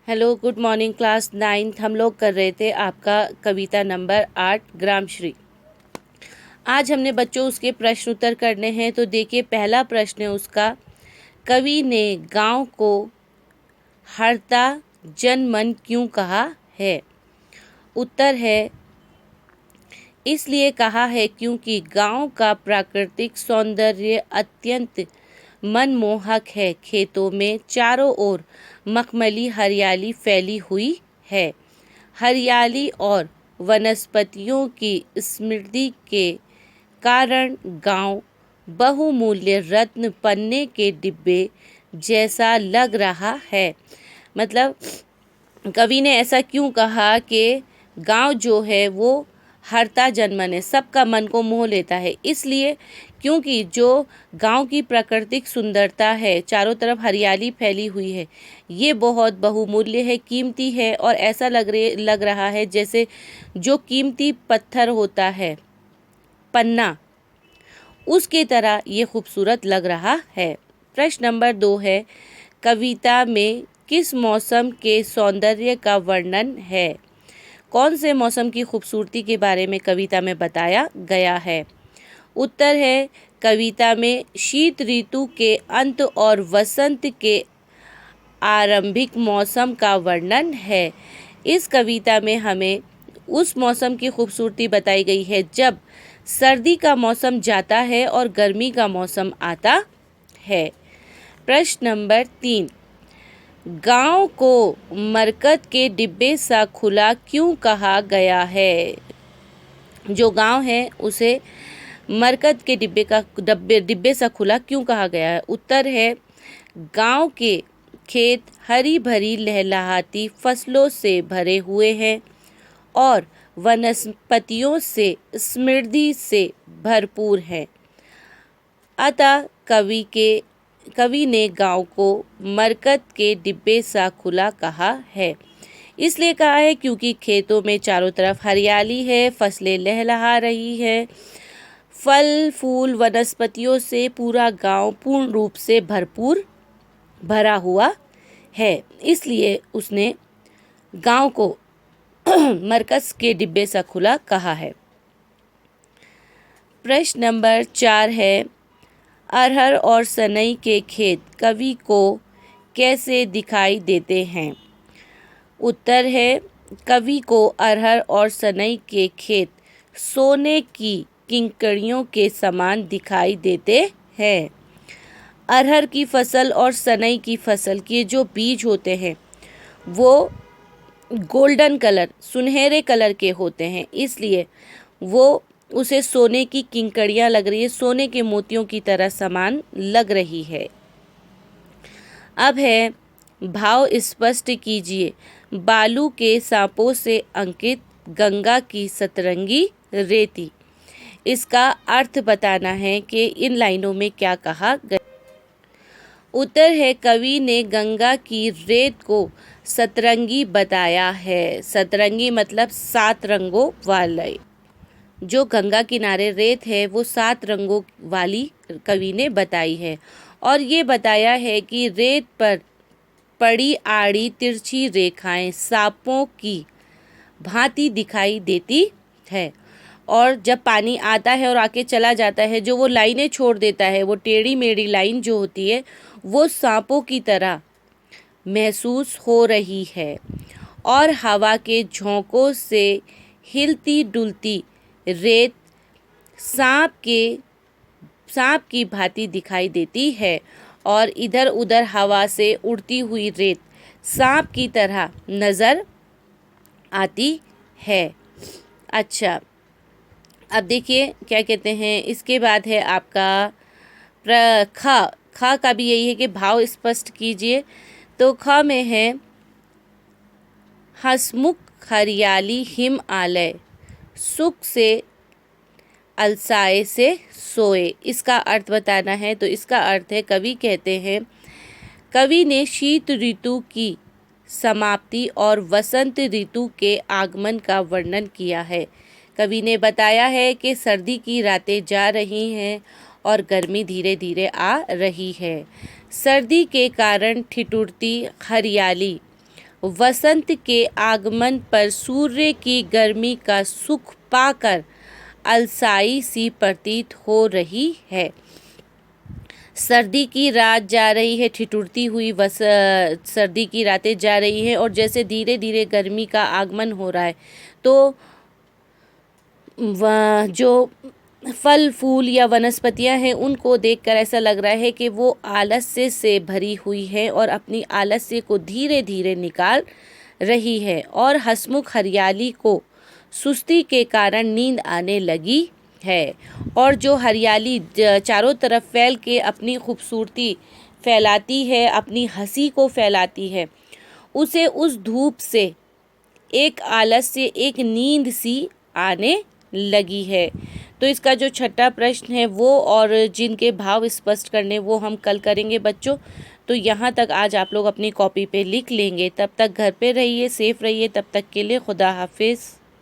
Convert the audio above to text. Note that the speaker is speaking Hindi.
Hello, good morning class 9th। हम लोग कर रहे थे आपका कविता नंबर 8 ग्रामश्री। आज हमने बच्चों उसके प्रश्न उत्तर करने हैं। तो देखिए, पहला प्रश्न है उसका, कवि ने गांव को हरता जनमन क्यों कहा है? उत्तर है, इसलिए कहा है क्योंकि गांव का प्राकृतिक सौंदर्य अत्यंत मनमोहक है। खेतों में चारों ओर मखमली हरियाली फैली हुई है। हरियाली और वनस्पतियों की समृद्धि के कारण गांव बहुमूल्य रत्न पन्ने के डिब्बे जैसा लग रहा है। मतलब कवि ने ऐसा क्यों कहा कि गांव जो है वो हरता जनमन है, सबका मन को मोह लेता है। इसलिए क्योंकि जो गांव की प्राकृतिक सुंदरता है, चारों तरफ हरियाली फैली हुई है, ये बहुत बहुमूल्य है, कीमती है। और ऐसा लग रहा है जैसे जो कीमती पत्थर होता है पन्ना, उसकी तरह ये खूबसूरत लग रहा है। प्रश्न नंबर 2 है, कविता में किस मौसम के सौंदर्य का वर्णन है? कौन से मौसम की खूबसूरती के बारे में कविता में बताया गया है? उत्तर है, कविता में शीत ऋतु के अंत और वसंत के आरंभिक मौसम का वर्णन है। इस कविता में हमें उस मौसम की खूबसूरती बताई गई है जब सर्दी का मौसम जाता है और गर्मी का मौसम आता है। प्रश्न नंबर 3, गांव को मरकत के डिब्बे सा खुला क्यों कहा गया है? जो गांव है उसे मरकत के डिब्बे सा खुला क्यों कहा गया है? उत्तर है, गांव के खेत हरी भरी लहलहाती फसलों से भरे हुए हैं और वनस्पतियों से समृद्धि से भरपूर हैं। अतः कवि ने गांव को मरकत के डिब्बे सा खुला कहा है। इसलिए कहा है क्योंकि खेतों में चारों तरफ हरियाली है, फसलें लहलहा रही है, फल फूल वनस्पतियों से पूरा गांव पूर्ण रूप से भरा हुआ है। इसलिए उसने गांव को मरकज के डिब्बे सा खुला कहा है। प्रश्न नंबर 4 है, अरहर और सनई के खेत कवि को कैसे दिखाई देते हैं? उत्तर है, कवि को अरहर और सनई के खेत सोने की किंकड़ियों के समान दिखाई देते हैं। अरहर की फसल और सनई की फसल के जो बीज होते हैं वो गोल्डन कलर, सुनहरे कलर के होते हैं, इसलिए वो उसे सोने की किंकड़ियाँ लग रही है, सोने के मोतियों की तरह समान लग रही है। अब है, भाव स्पष्ट कीजिए। बालू के सांपों से अंकित गंगा की सतरंगी रेती। इसका अर्थ बताना है कि इन लाइनों में क्या कहा गया। उत्तर है, कवि ने गंगा की रेत को सतरंगी बताया है। सतरंगी मतलब 7 रंगों वाले। जो गंगा किनारे रेत है वो 7 रंगों वाली कवि ने बताई है। और ये बताया है कि रेत पर पड़ी आड़ी तिरछी रेखाएं सांपों की भांति दिखाई देती है। और जब पानी आता है और आके चला जाता है, जो वो लाइनें छोड़ देता है, वो टेढ़ी मेढ़ी लाइन जो होती है वो सांपों की तरह महसूस हो रही है। और हवा के झोंकों से हिलती डुलती रेत सांप की भांति दिखाई देती है। और इधर उधर हवा से उड़ती हुई रेत सांप की तरह नज़र आती है। अच्छा, अब देखिए क्या कहते हैं। इसके बाद है आपका खा का भी यही है कि भाव स्पष्ट कीजिए। तो ख में है, हसमुख हरियाली हिम आलय, सुख से अलसाए से सोए। इसका अर्थ बताना है। तो इसका अर्थ है, कवि कहते हैं, कवि ने शीत ऋतु की समाप्ति और वसंत ऋतु के आगमन का वर्णन किया है। कवि ने बताया है कि सर्दी की रातें जा रही हैं और गर्मी धीरे धीरे आ रही है। सर्दी के कारण ठिठुरती हरियाली वसंत के आगमन पर सूर्य की गर्मी का सुख पाकर अलसाई सी प्रतीत हो रही है। सर्दी की रात जा रही है, ठिठुरती हुई सर्दी की रातें जा रही हैं, और जैसे धीरे धीरे गर्मी का आगमन हो रहा है तो जो फल फूल या वनस्पतियां हैं उनको देखकर ऐसा लग रहा है कि वो आलस्य से भरी हुई है और अपनी आलस्य को धीरे धीरे निकाल रही है, और हंसमुख हरियाली को सुस्ती के कारण नींद आने लगी है। और जो हरियाली चारों तरफ फैल के अपनी खूबसूरती फैलाती है, अपनी हंसी को फैलाती है, उसे उस धूप से एक आलस्य, एक नींद सी आने लगी है। तो इसका जो छठा प्रश्न है वो और जिनके भाव स्पष्ट करने वो हम कल करेंगे बच्चों। तो यहाँ तक आज आप लोग अपनी कॉपी पे लिख लेंगे। तब तक घर पे रहिए, सेफ रहिए। तब तक के लिए खुदा हाफिज़।